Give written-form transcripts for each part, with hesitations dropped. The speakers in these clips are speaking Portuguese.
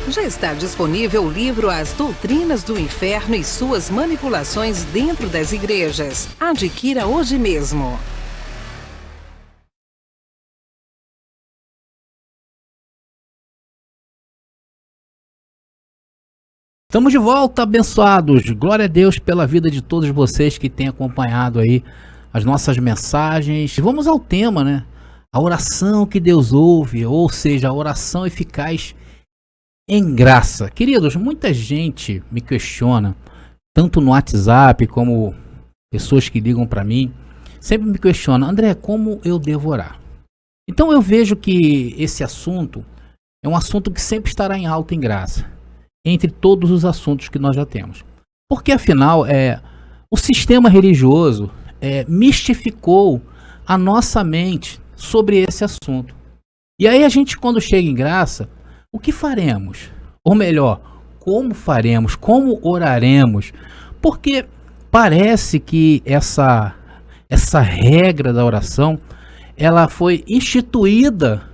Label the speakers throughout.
Speaker 1: Já está disponível o livro As Doutrinas do Inferno e Suas Manipulações Dentro das Igrejas. Adquira hoje mesmo.
Speaker 2: Estamos de volta, abençoados. Glória a Deus pela vida de todos vocês que têm acompanhado aí as nossas mensagens. Vamos ao tema, né? A oração que Deus ouve, ou seja, a oração eficaz em graça. Queridos, muita gente me questiona, tanto no WhatsApp como pessoas que ligam para mim, sempre me questionam: André, como eu devo orar? Então eu vejo que esse assunto é um assunto que sempre estará em alta em graça, entre todos os assuntos que nós já temos. Porque afinal, o sistema religioso mistificou a nossa mente sobre esse assunto. E aí a gente, quando chega em graça, o que faremos? Ou melhor, como faremos? Como oraremos? Porque parece que essa regra da oração, ela foi instituída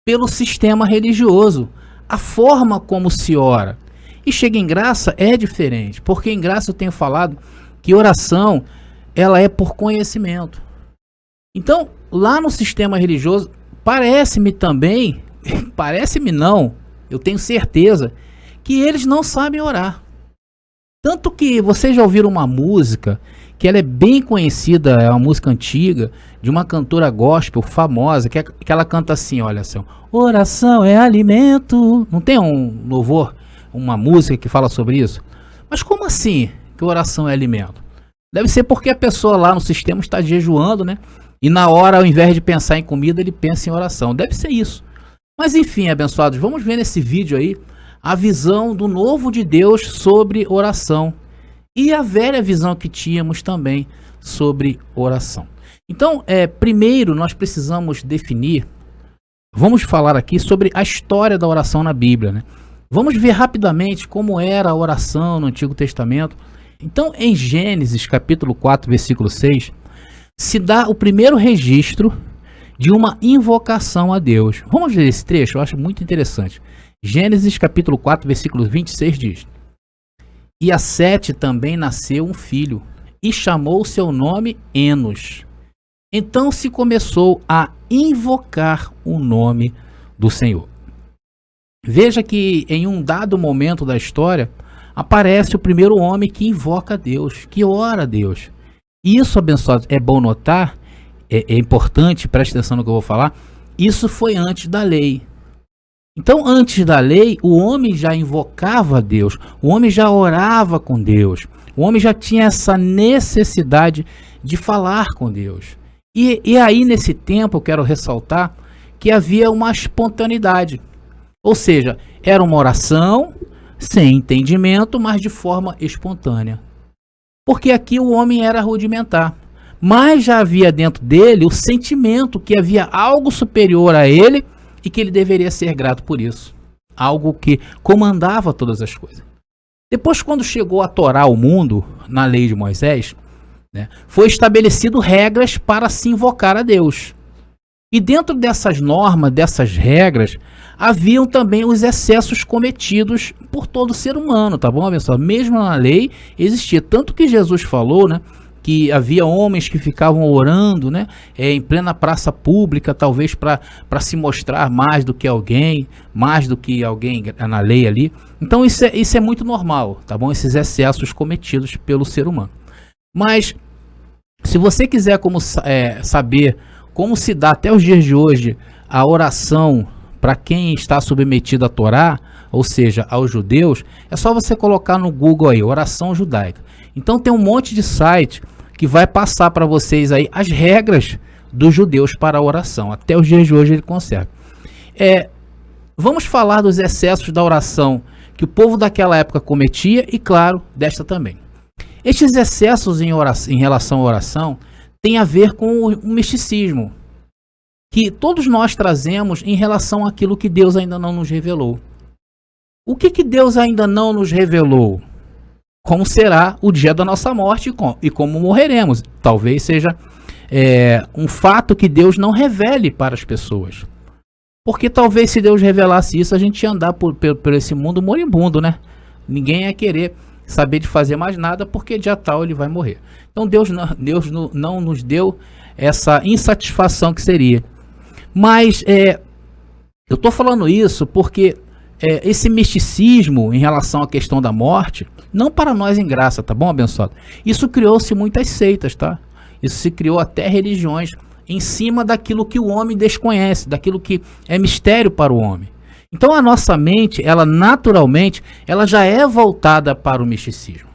Speaker 2: pelo sistema religioso. A forma como se ora. E chega em graça é diferente, porque em graça eu tenho falado que oração, ela é por conhecimento. Então, lá no sistema religioso, parece-me também, parece-me não, eu tenho certeza, que eles não sabem orar. Tanto que vocês já ouviram uma música, que ela é bem conhecida, é uma música antiga, de uma cantora gospel famosa, que ela canta assim, olha assim: oração é alimento. Não tem um louvor, uma música que fala sobre isso? Mas como assim que oração é alimento? Deve ser porque a pessoa lá no sistema está jejuando, né? E na hora, ao invés de pensar em comida, ele pensa em oração. Deve ser isso. Mas enfim, abençoados, vamos ver nesse vídeo aí a visão do novo de Deus sobre oração e a velha visão que tínhamos também sobre oração. Então, primeiro nós precisamos definir, vamos falar aqui sobre a história da oração na Bíblia, né? Vamos ver rapidamente como era a oração no Antigo Testamento. Então, em Gênesis capítulo 4, versículo 6, se dá o primeiro registro de uma invocação a Deus. Vamos ler esse trecho, eu acho muito interessante. Gênesis capítulo 4, versículo 26 diz: E a Sete também nasceu um filho, e chamou seu nome Enos. Então se começou a invocar o nome do Senhor. Veja que em um dado momento da história, aparece o primeiro homem que invoca a Deus, que ora a Deus. E isso, abençoado, é bom notar, é importante, preste atenção no que eu vou falar, isso foi antes da lei. Então, antes da lei, o homem já invocava a Deus, o homem já orava com Deus, o homem já tinha essa necessidade de falar com Deus. E aí, nesse tempo, eu quero ressaltar que havia uma espontaneidade. Ou seja, era uma oração sem entendimento, mas de forma espontânea. Porque aqui o homem era rudimentar, mas já havia dentro dele o sentimento que havia algo superior a ele e que ele deveria ser grato por isso. Algo que comandava todas as coisas. Depois, quando chegou a Torá ao mundo, na lei de Moisés, né, foi estabelecido regras para se invocar a Deus. E dentro dessas normas, dessas regras, haviam também os excessos cometidos por todo ser humano, tá bom, pessoal? Mesmo na lei existia. Tanto que Jesus falou, né, que havia homens que ficavam orando, né, em plena praça pública, talvez para se mostrar mais do que alguém na lei ali. Então isso é muito normal, tá bom? Esses excessos cometidos pelo ser humano. Mas se você quiser saber como se dá até os dias de hoje a oração para quem está submetido à Torá, ou seja, aos judeus, é só você colocar no Google aí, oração judaica. Então tem um monte de site que vai passar para vocês aí as regras dos judeus para a oração. Até os dias de hoje ele conserva. Vamos falar dos excessos da oração que o povo daquela época cometia e, claro, desta também. Estes excessos em relação à oração têm a ver com o misticismo que todos nós trazemos em relação àquilo que Deus ainda não nos revelou. O que Deus ainda não nos revelou? Como será o dia da nossa morte e como morreremos? Talvez seja um fato que Deus não revele para as pessoas. Porque talvez se Deus revelasse isso, a gente ia andar por esse mundo moribundo, né? Ninguém ia querer saber de fazer mais nada, porque dia tal ele vai morrer. Então Deus não nos deu essa insatisfação que seria. Mas eu estou falando isso porque esse misticismo em relação à questão da morte, não para nós em graça, tá bom, abençoado? Isso criou-se muitas seitas, tá? Isso se criou até religiões em cima daquilo que o homem desconhece, daquilo que é mistério para o homem. Então a nossa mente, ela naturalmente, ela já é voltada para o misticismo.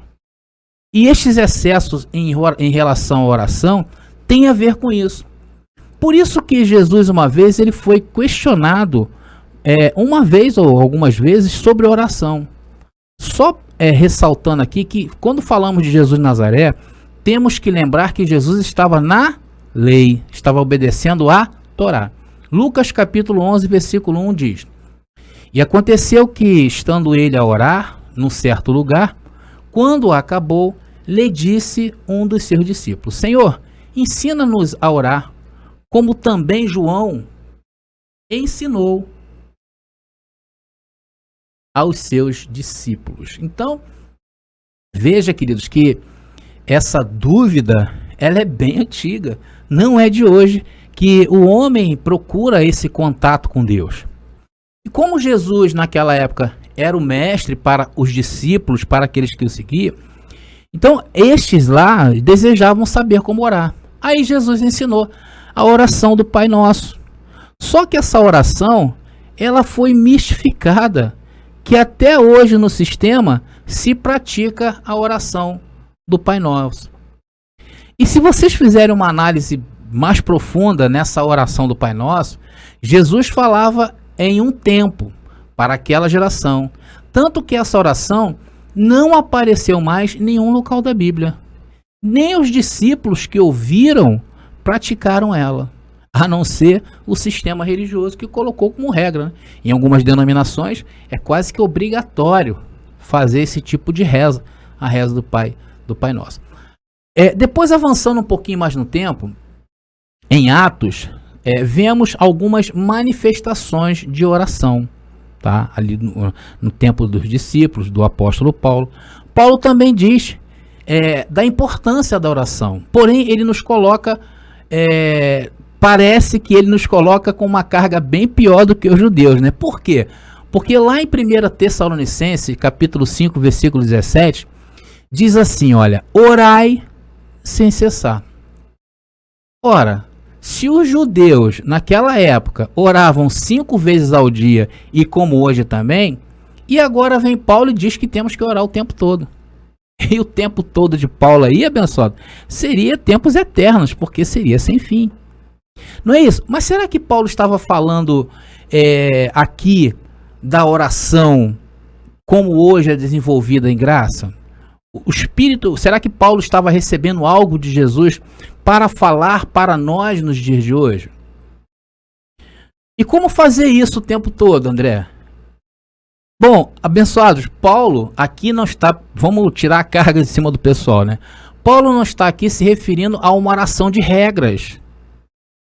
Speaker 2: E estes excessos em relação à oração têm a ver com isso. Por isso que Jesus, uma vez, ele foi questionado uma vez ou algumas vezes sobre oração. Só ressaltando aqui que quando falamos de Jesus de Nazaré, temos que lembrar que Jesus estava na lei, estava obedecendo a Torá. Lucas capítulo 11, versículo 1 diz: E aconteceu que, estando ele a orar, num certo lugar, quando acabou, lhe disse um dos seus discípulos: Senhor, ensina-nos a orar, como também João ensinou aos seus discípulos. Então, veja, queridos, que essa dúvida, ela é bem antiga. Não é de hoje que o homem procura esse contato com Deus. E como Jesus, naquela época, era o mestre para os discípulos, para aqueles que o seguiam, então estes lá desejavam saber como orar. Aí Jesus ensinou a oração do Pai Nosso. Só que essa oração, ela foi mistificada, que até hoje no sistema se pratica a oração do Pai Nosso. E se vocês fizerem uma análise mais profunda nessa oração do Pai Nosso, Jesus falava em um tempo para aquela geração. Tanto que essa oração não apareceu mais em nenhum local da Bíblia. Nem os discípulos que ouviram praticaram ela, a não ser o sistema religioso que colocou como regra, né? Em algumas denominações é quase que obrigatório fazer esse tipo de reza, a reza do Pai Nosso. Depois, avançando um pouquinho mais no tempo, em Atos, vemos algumas manifestações de oração, tá? Ali no tempo dos discípulos, do apóstolo Paulo. Paulo também diz da importância da oração, porém ele nos coloca, parece que ele nos coloca com uma carga bem pior do que os judeus, né? Por quê? Porque lá em 1 Tessalonicenses, capítulo 5, versículo 17, diz assim, olha, orai sem cessar. Ora, se os judeus naquela época oravam 5 vezes ao dia e como hoje também, e agora vem Paulo e diz que temos que orar o tempo todo. E o tempo todo de Paulo aí, abençoado, seria tempos eternos, porque seria sem fim. Não é isso? Mas será que Paulo estava falando aqui da oração como hoje é desenvolvida em graça? O Espírito, será que Paulo estava recebendo algo de Jesus para falar para nós nos dias de hoje? E como fazer isso o tempo todo, André? Bom, abençoados, Paulo aqui não está, vamos tirar a carga de cima do pessoal, né? Paulo não está aqui se referindo a uma oração de regras,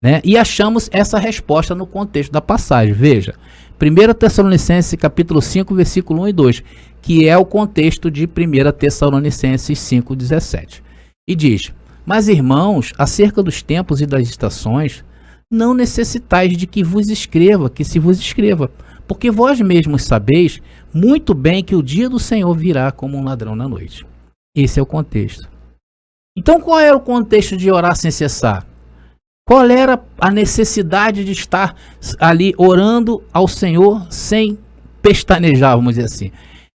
Speaker 2: né? E achamos essa resposta no contexto da passagem. Veja, 1 Tessalonicenses capítulo 5, versículo 1 e 2, que é o contexto de 1 Tessalonicenses 5,17. E diz: Mas irmãos, acerca dos tempos e das estações, não necessitais de que se vos escreva, porque vós mesmos sabeis muito bem que o dia do Senhor virá como um ladrão na noite. Esse é o contexto. Então qual era o contexto de orar sem cessar? Qual era a necessidade de estar ali orando ao Senhor sem pestanejar, vamos dizer assim?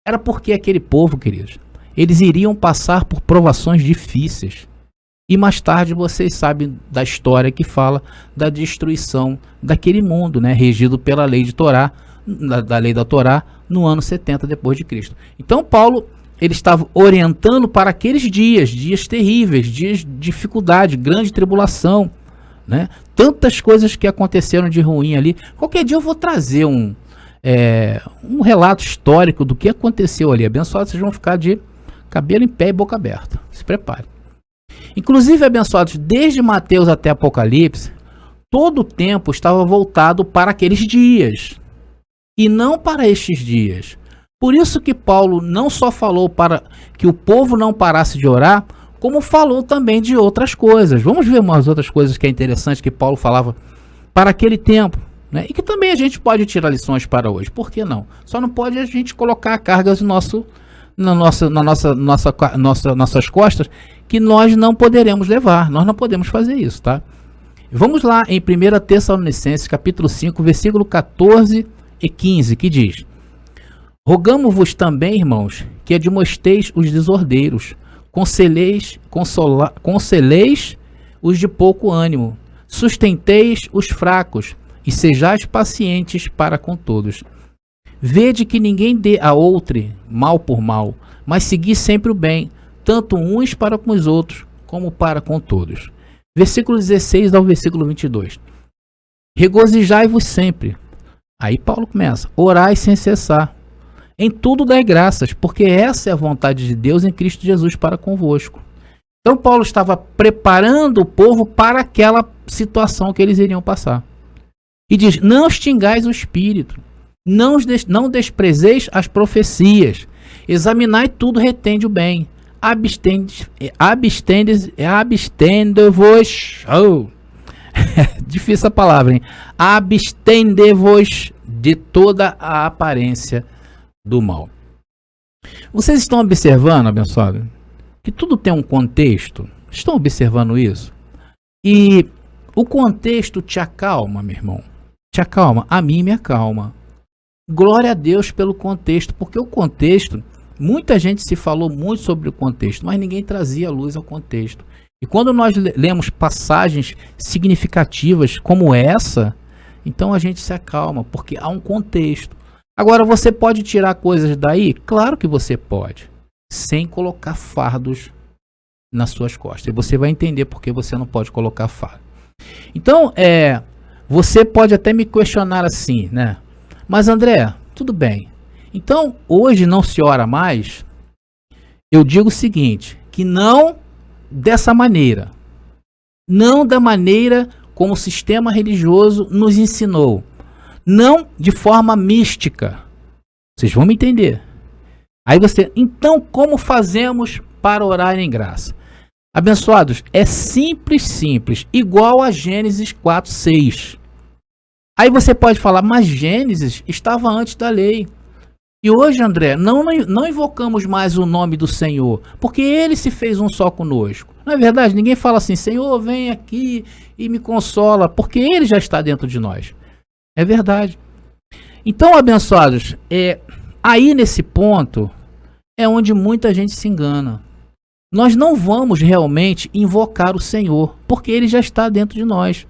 Speaker 2: Era porque aquele povo, queridos, eles iriam passar por provações difíceis. E mais tarde vocês sabem da história que fala da destruição daquele mundo, né, regido pela lei de Torá, da lei da Torá, no ano 70 depois de Cristo. Então Paulo, ele estava orientando para aqueles dias terríveis, dias de dificuldade, grande tribulação, né? Tantas coisas que aconteceram de ruim ali. Qualquer dia eu vou trazer um relato histórico do que aconteceu ali. Abençoados, vocês vão ficar de cabelo em pé e boca aberta. Se prepare. Inclusive, abençoados, desde Mateus até Apocalipse, todo o tempo estava voltado para aqueles dias e não para estes dias. Por isso que Paulo não só falou para que o povo não parasse de orar, como falou também de outras coisas. Vamos ver umas outras coisas que é interessante que Paulo falava para aquele tempo, né? E que também a gente pode tirar lições para hoje. Por que não? Só não pode a gente colocar cargas nas nossas costas que nós não poderemos levar. Nós não podemos fazer isso, tá? Vamos lá em 1 Tessalonicenses, capítulo 5, versículo 14 e 15, que diz: Rogamo-vos também, irmãos, que admoesteis os desordeiros, conselheis os de pouco ânimo, sustenteis os fracos e sejais pacientes para com todos. Vede que ninguém dê a outrem mal por mal, mas segui sempre o bem, tanto uns para com os outros, como para com todos. Versículo 16 ao versículo 22. Regozijai-vos sempre. Aí Paulo começa: orai sem cessar. Em tudo dai graças, porque essa é a vontade de Deus em Cristo Jesus para convosco. Então Paulo estava preparando o povo para aquela situação que eles iriam passar. E diz: não extingais o espírito, não desprezeis as profecias, examinai tudo, retende o bem, abstende-vos, difícil a palavra, hein? Abstende-vos de toda a aparência do mal. Vocês estão observando, abençoado, que tudo tem um contexto? Estão observando isso? E o contexto te acalma, meu irmão. Te acalma? A mim me acalma. Glória a Deus pelo contexto, porque o contexto, muita gente se falou muito sobre o contexto, mas ninguém trazia luz ao contexto. E quando nós lemos passagens significativas como essa, então a gente se acalma, porque há um contexto. Agora, você pode tirar coisas daí? Claro que você pode, sem colocar fardos nas suas costas. E você vai entender por que você não pode colocar fardo. Então, você pode até me questionar assim, né? Mas André, tudo bem. Então, hoje não se ora mais? Eu digo o seguinte, que não dessa maneira. Não da maneira como o sistema religioso nos ensinou. Não de forma mística. Vocês vão me entender. Aí então como fazemos para orar em graça? Abençoados, é simples, igual a Gênesis 4:6. Aí você pode falar, mas Gênesis estava antes da lei. E hoje, André, não invocamos mais o nome do Senhor, porque Ele se fez um só conosco. Não é verdade? Ninguém fala assim, Senhor, vem aqui e me consola, porque Ele já está dentro de nós. É verdade. Então, abençoados, aí nesse ponto é onde muita gente se engana. Nós não vamos realmente invocar o Senhor, porque Ele já está dentro de nós,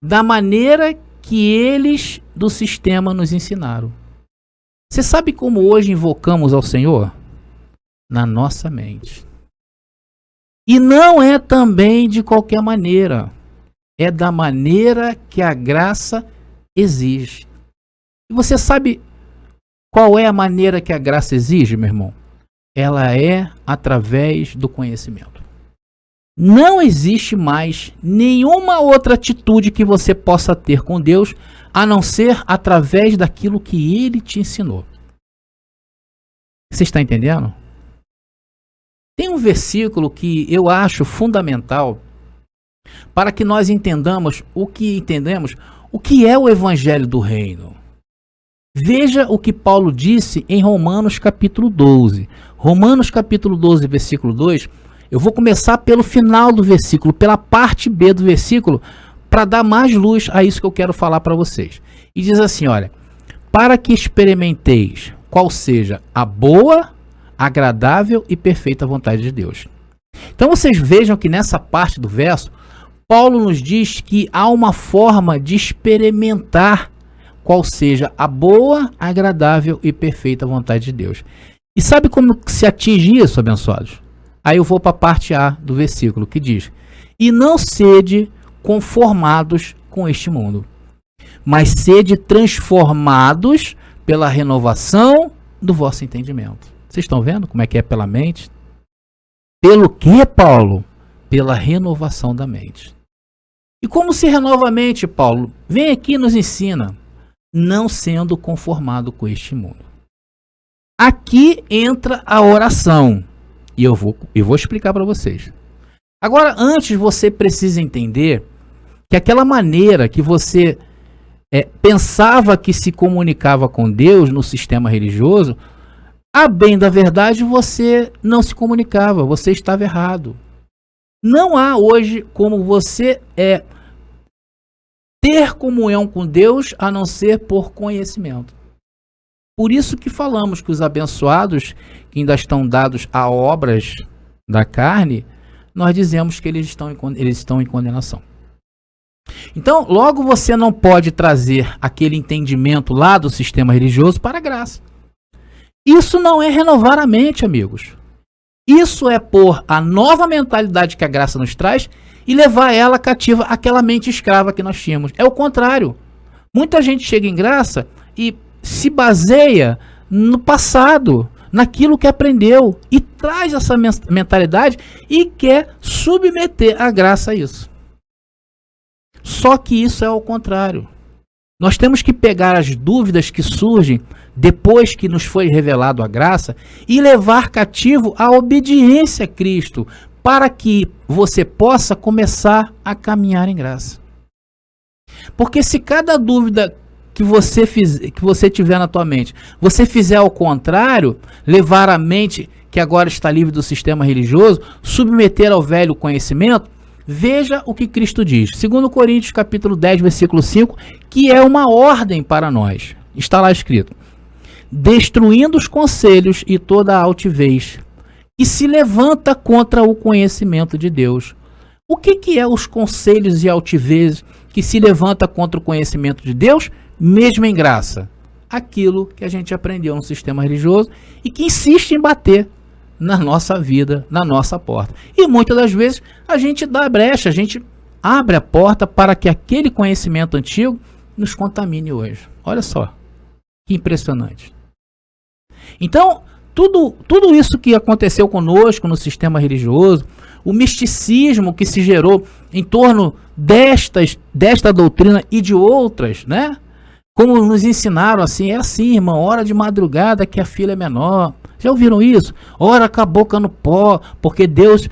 Speaker 2: da maneira que eles do sistema nos ensinaram. Você sabe como hoje invocamos ao Senhor? Na nossa mente. E não é também de qualquer maneira. É da maneira que a graça exige. E você sabe qual é a maneira que a graça exige, meu irmão? Ela é através do conhecimento. Não existe mais nenhuma outra atitude que você possa ter com Deus, a não ser através daquilo que Ele te ensinou. Você está entendendo? Tem um versículo que eu acho fundamental para que nós entendamos o que é o Evangelho do Reino. Veja o que Paulo disse em Romanos capítulo 12. Romanos capítulo 12, versículo 2. Eu vou começar pelo final do versículo, pela parte B do versículo, para dar mais luz a isso que eu quero falar para vocês. E diz assim, olha, para que experimenteis qual seja a boa, agradável e perfeita vontade de Deus. Então vocês vejam que nessa parte do verso, Paulo nos diz que há uma forma de experimentar qual seja a boa, agradável e perfeita vontade de Deus. E sabe como se atinge isso, abençoados? Aí eu vou para a parte A do versículo, que diz: e não sede conformados com este mundo, mas sede transformados pela renovação do vosso entendimento. Vocês estão vendo como é que é pela mente? Pelo que, Paulo? Pela renovação da mente. E como se renova a mente, Paulo? Vem aqui e nos ensina. Não sendo conformado com este mundo. Aqui entra a oração. E eu vou explicar para vocês. Agora, antes você precisa entender que aquela maneira que você pensava que se comunicava com Deus no sistema religioso, a bem da verdade você não se comunicava, você estava errado. Não há hoje como você ter comunhão com Deus a não ser por conhecimento. Por isso que falamos que os abençoados que ainda estão dados a obras da carne, nós dizemos que eles estão em condenação. Então, logo você não pode trazer aquele entendimento lá do sistema religioso para a graça. Isso não é renovar a mente, amigos. Isso é pôr a nova mentalidade que a graça nos traz e levar ela cativa àquela mente escrava que nós tínhamos. É o contrário. Muita gente chega em graça e se baseia no passado, naquilo que aprendeu, e traz essa mentalidade e quer submeter a graça a isso. Só que isso é ao contrário. Nós temos que pegar as dúvidas que surgem depois que nos foi revelado a graça e levar cativo a obediência a Cristo, para que você possa começar a caminhar em graça. Porque se cada dúvida que você tiver na tua mente, você fizer ao contrário, levar a mente que agora está livre do sistema religioso, submeter ao velho conhecimento, veja o que Cristo diz. 2 Coríntios capítulo 10, versículo 5, que é uma ordem para nós. Está lá escrito: destruindo os conselhos e toda a altivez que se levanta contra o conhecimento de Deus. O que é os conselhos e altivez que se levanta contra o conhecimento de Deus, mesmo em graça? Aquilo que a gente aprendeu no sistema religioso e que insiste em bater na nossa vida, na nossa porta. E muitas das vezes a gente dá brecha, a gente abre a porta para que aquele conhecimento antigo nos contamine hoje. Olha só, que impressionante. Então, tudo isso que aconteceu conosco no sistema religioso, o misticismo que se gerou em torno desta doutrina e de outras, né? Como nos ensinaram assim, é assim, irmão, hora de madrugada que a fila é menor. Já ouviram isso? Ora com a boca no pó, porque Deus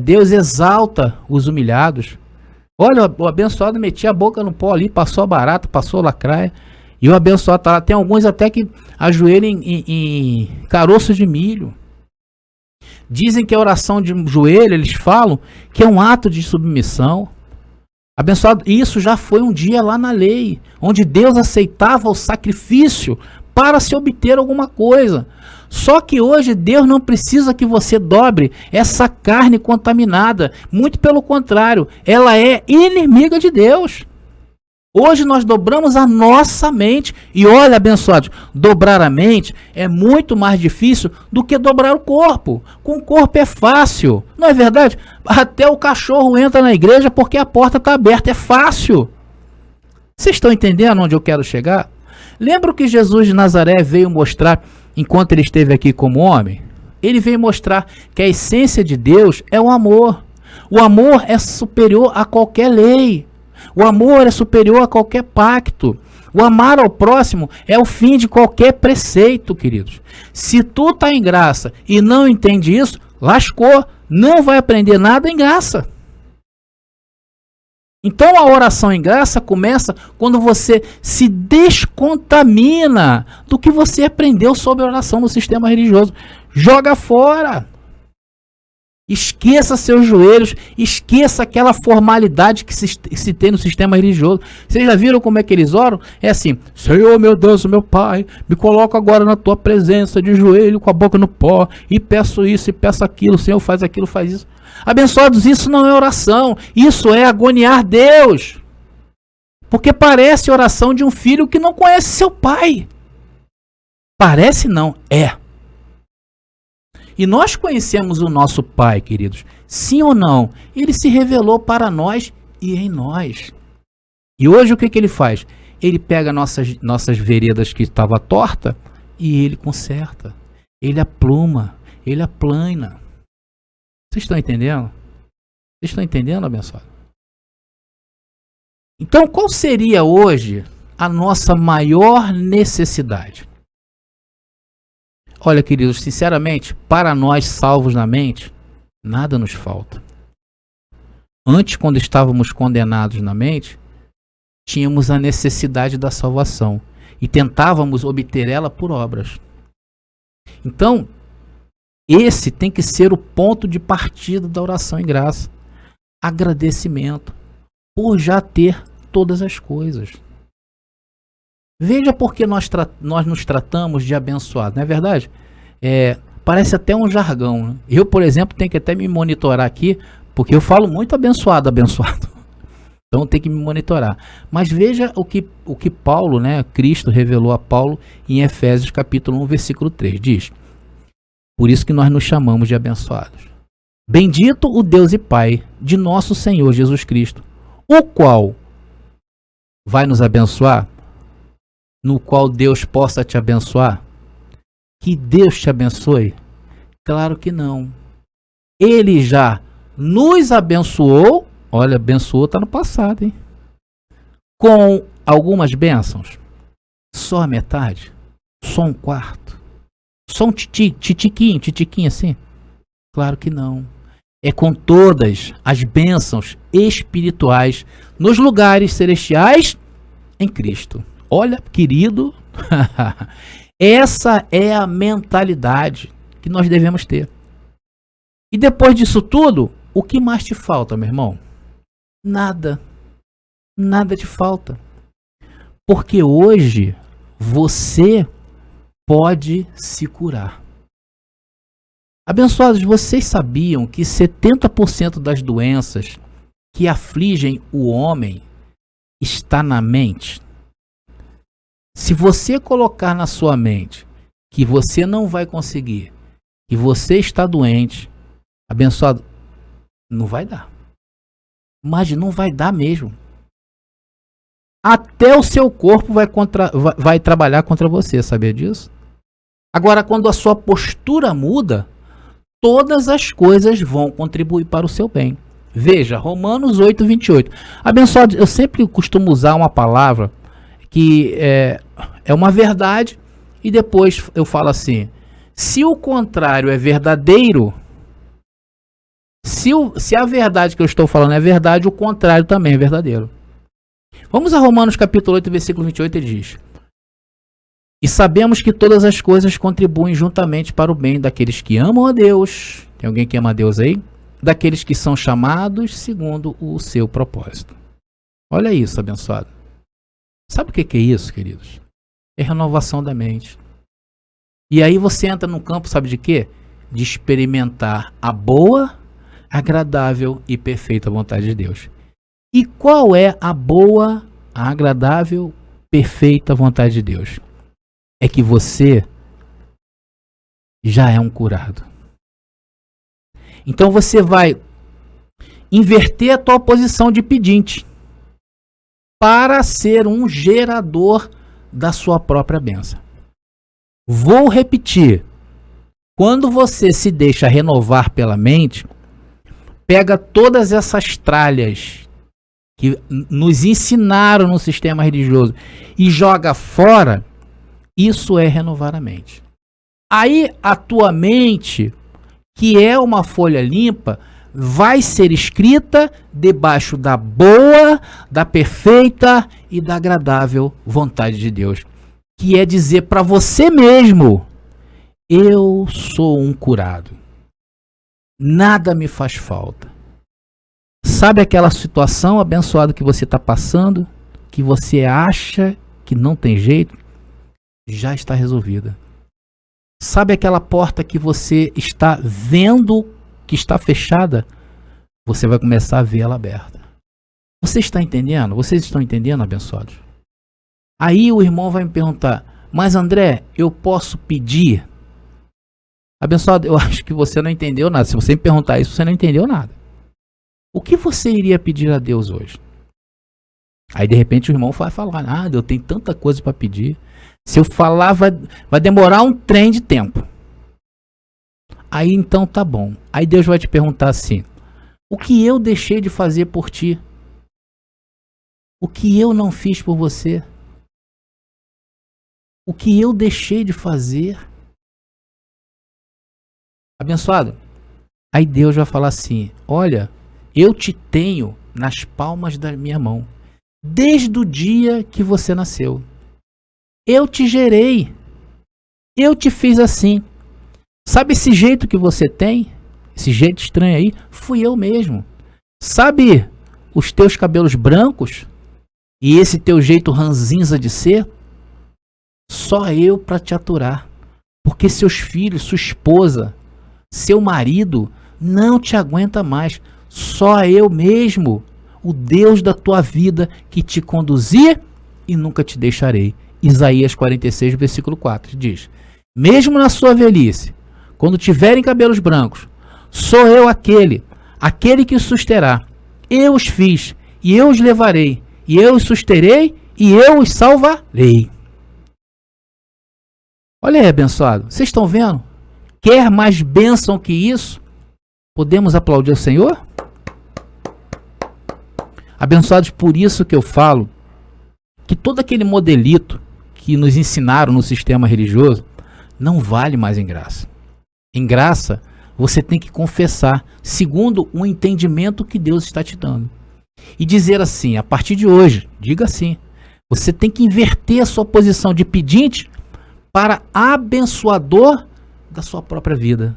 Speaker 2: Deus exalta os humilhados. Olha, o abençoado metia a boca no pó ali, passou a barata, passou a lacraia. E o abençoado tá lá. Tem alguns até que ajoelham em caroço de milho. Dizem que a oração de joelho, eles falam que é um ato de submissão. Abençoado, isso já foi um dia lá na lei, onde Deus aceitava o sacrifício para se obter alguma coisa. Só que hoje Deus não precisa que você dobre essa carne contaminada. Muito pelo contrário, ela é inimiga de Deus. Hoje nós dobramos a nossa mente. E olha, abençoados, dobrar a mente é muito mais difícil do que dobrar o corpo. Com o corpo é fácil, não é verdade? Até o cachorro entra na igreja porque a porta está aberta, é fácil. Vocês estão entendendo onde eu quero chegar? Lembra que Jesus de Nazaré veio mostrar, enquanto ele esteve aqui como homem? Ele veio mostrar que a essência de Deus é o amor. O amor é superior a qualquer lei. O amor é superior a qualquer pacto. O amar ao próximo é o fim de qualquer preceito, queridos. Se tu está em graça e não entende isso, lascou. Não vai aprender nada em graça. Então a oração em graça começa quando você se descontamina do que você aprendeu sobre oração no sistema religioso. Joga fora. Esqueça seus joelhos, esqueça aquela formalidade que se tem no sistema religioso. Vocês já viram como é que eles oram? É assim: Senhor, meu Deus, meu Pai, me coloco agora na tua presença de joelho, com a boca no pó, e peço isso e peço aquilo, Senhor, faz aquilo, faz isso. Abençoados, isso não é oração, isso é agoniar Deus. Porque parece oração de um filho que não conhece seu pai. Parece não, é. E nós conhecemos o nosso Pai, queridos. Sim ou não? Ele se revelou para nós e em nós. E hoje o que ele faz? Ele pega nossas veredas que estavam torta e ele conserta. Ele apluma, ele aplana. Vocês estão entendendo? Vocês estão entendendo, abençoado? Então, qual seria hoje a nossa maior necessidade? Olha, queridos, sinceramente, para nós salvos na mente, nada nos falta. Antes, quando estávamos condenados na mente, tínhamos a necessidade da salvação e tentávamos obter ela por obras. Então, esse tem que ser o ponto de partida da oração em graça. Agradecimento por já ter todas as coisas. Veja porque nós nos tratamos de abençoado, não é verdade? Parece até um jargão, né? Eu, por exemplo, tenho que até me monitorar aqui, porque eu falo muito abençoado. Então tem que me monitorar. Mas veja o que Paulo, né, Cristo revelou a Paulo em Efésios capítulo 1, versículo 3. Diz: por isso que nós nos chamamos de abençoados. Bendito o Deus e Pai de nosso Senhor Jesus Cristo, o qual vai nos abençoar, no qual Deus possa te abençoar. Que Deus te abençoe? Claro que não. Ele já nos abençoou. Olha, abençoou está no passado, hein? Com algumas bênçãos. Só a metade? Só um quarto? Só um titiquinho assim? Claro que não. É com todas as bênçãos espirituais nos lugares celestiais em Cristo. Olha, querido, essa é a mentalidade que nós devemos ter. E depois disso tudo, o que mais te falta, meu irmão? Nada. Nada te falta. Porque hoje você pode se curar. Abençoados, vocês sabiam que 70% das doenças que afligem o homem está na mente? Se você colocar na sua mente que você não vai conseguir, que você está doente, abençoado, não vai dar. Mas não vai dar mesmo. Até o seu corpo vai trabalhar contra você, sabia disso? Agora, quando a sua postura muda, todas as coisas vão contribuir para o seu bem. Veja, Romanos 8, 28. Abençoado, eu sempre costumo usar uma palavra que é uma verdade e depois eu falo assim: se o contrário é verdadeiro, se a verdade que eu estou falando é verdade, o contrário também é verdadeiro. Vamos a Romanos capítulo 8, versículo 28, ele diz: e sabemos que todas as coisas contribuem juntamente para o bem daqueles que amam a Deus. Tem alguém que ama a Deus aí? Daqueles que são chamados segundo o seu propósito. Olha isso, abençoado. Sabe o que é isso, queridos? É renovação da mente. E aí você entra no campo, sabe de quê? De experimentar a boa, agradável e perfeita vontade de Deus. E qual é a boa, a agradável, perfeita vontade de Deus? É que você já é um curado. Então você vai inverter a tua posição de pedinte para ser um gerador da sua própria bênção. Vou repetir. Quando você se deixa renovar pela mente, pega todas essas tralhas que nos ensinaram no sistema religioso e joga fora, isso é renovar a mente. Aí a tua mente, que é uma folha limpa, vai ser escrita debaixo da boa, da perfeita e da agradável vontade de Deus. Que é dizer para você mesmo: eu sou um curado. Nada me faz falta. Sabe aquela situação abençoada que você está passando, que você acha que não tem jeito? Já está resolvida. Sabe aquela porta que você está vendo que está fechada? Você vai começar a ver ela aberta. Você está entendendo? Vocês estão entendendo, abençoados? Aí o irmão vai me perguntar: mas André, eu posso pedir? Abençoado, eu acho que você não entendeu nada. Se você me perguntar isso, você não entendeu nada. O que você iria pedir a Deus hoje? Aí de repente o irmão vai falar: ah, eu tenho tanta coisa para pedir. Se eu falar, vai demorar um trem de tempo. Aí então tá bom. Aí Deus vai te perguntar assim: o que eu deixei de fazer por ti? O que eu não fiz por você? O que eu deixei de fazer? Abençoado. Aí Deus vai falar assim: olha, eu te tenho nas palmas da minha mão, desde o dia que você nasceu. Eu te gerei. Eu te fiz assim. Sabe esse jeito que você tem? Esse jeito estranho aí? Fui eu mesmo. Sabe os teus cabelos brancos? E esse teu jeito ranzinza de ser? Só eu para te aturar. Porque seus filhos, sua esposa, seu marido não te aguenta mais. Só eu mesmo, o Deus da tua vida, que te conduzir e nunca te deixarei. Isaías 46, versículo 4 diz: mesmo na sua velhice, quando tiverem cabelos brancos, sou eu aquele que os susterá. Eu os fiz, e eu os levarei, e eu os susterei, e eu os salvarei. Olha aí, abençoado, vocês estão vendo? Quer mais bênção que isso? Podemos aplaudir o Senhor? Abençoados, por isso que eu falo que todo aquele modelito que nos ensinaram no sistema religioso não vale mais em graça. Em graça, você tem que confessar segundo o entendimento que Deus está te dando. E dizer assim: a partir de hoje, diga assim, você tem que inverter a sua posição de pedinte para abençoador da sua própria vida.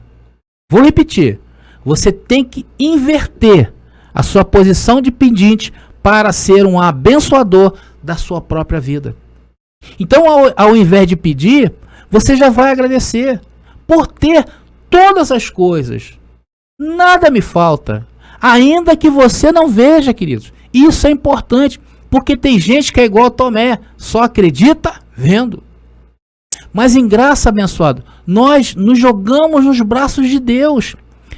Speaker 2: Vou repetir. Você tem que inverter a sua posição de pedinte para ser um abençoador da sua própria vida. Então, ao invés de pedir, você já vai agradecer por ter todas as coisas. Nada me falta. Ainda que você não veja, queridos. Isso é importante, porque tem gente que é igual a Tomé, só acredita vendo. Mas em graça, abençoado, nós nos jogamos nos braços de Deus.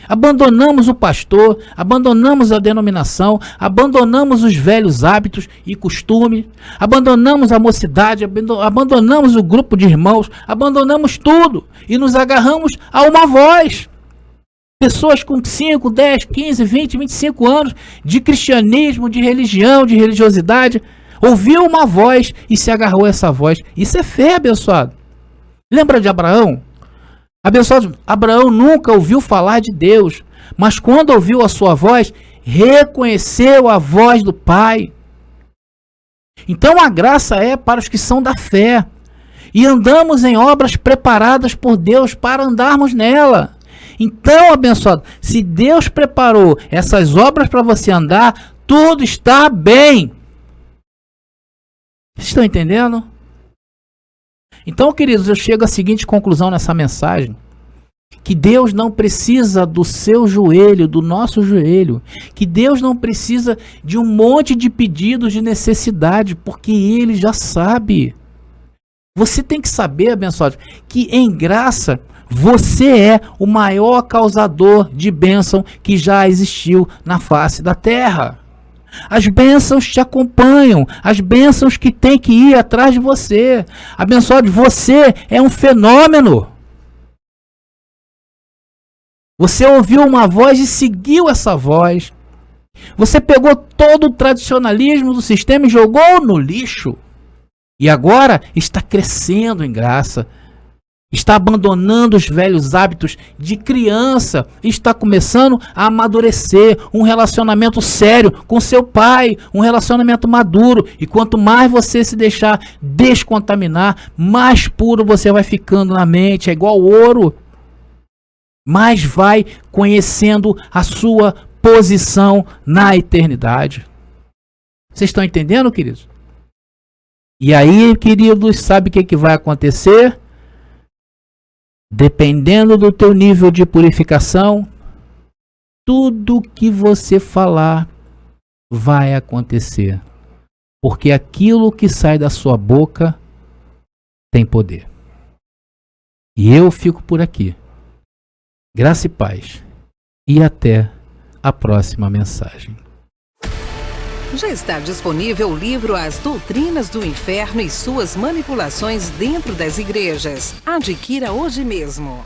Speaker 2: Abandonamos o pastor, abandonamos a denominação, abandonamos os velhos hábitos e costumes, abandonamos a mocidade, abandonamos o grupo de irmãos, abandonamos tudo e nos agarramos a uma voz. Pessoas com 5, 10, 15, 20, 25 anos de cristianismo, de religião, de religiosidade, ouviu uma voz e se agarrou a essa voz. Isso é fé, abençoado. Lembra de Abraão? Abençoado, Abraão nunca ouviu falar de Deus, mas quando ouviu a sua voz, reconheceu a voz do Pai. Então a graça é para os que são da fé. E andamos em obras preparadas por Deus para andarmos nela. Então, abençoado, se Deus preparou essas obras para você andar, tudo está bem. Vocês estão entendendo? Então, queridos, eu chego à seguinte conclusão nessa mensagem: que Deus não precisa do seu joelho, do nosso joelho, que Deus não precisa de um monte de pedidos de necessidade, porque Ele já sabe. Você tem que saber, abençoado, que em graça você é o maior causador de bênção que já existiu na face da terra. As bênçãos te acompanham, as bênçãos que tem que ir atrás de você. Abençoado, você é um fenômeno. Você ouviu uma voz e seguiu essa voz. Você pegou todo o tradicionalismo do sistema e jogou no lixo. E agora está crescendo em graça. Está abandonando os velhos hábitos de criança. Está começando a amadurecer um relacionamento sério com seu pai. Um relacionamento maduro. E quanto mais você se deixar descontaminar, mais puro você vai ficando na mente. É igual ouro. Mais vai conhecendo a sua posição na eternidade. Vocês estão entendendo, queridos? E aí, queridos, sabe o que vai acontecer? Dependendo do teu nível de purificação, tudo que você falar vai acontecer. Porque aquilo que sai da sua boca tem poder. E eu fico por aqui. Graça e paz. E até a próxima mensagem.
Speaker 1: Já está disponível o livro As Doutrinas do Inferno e Suas Manipulações Dentro das Igrejas. Adquira hoje mesmo.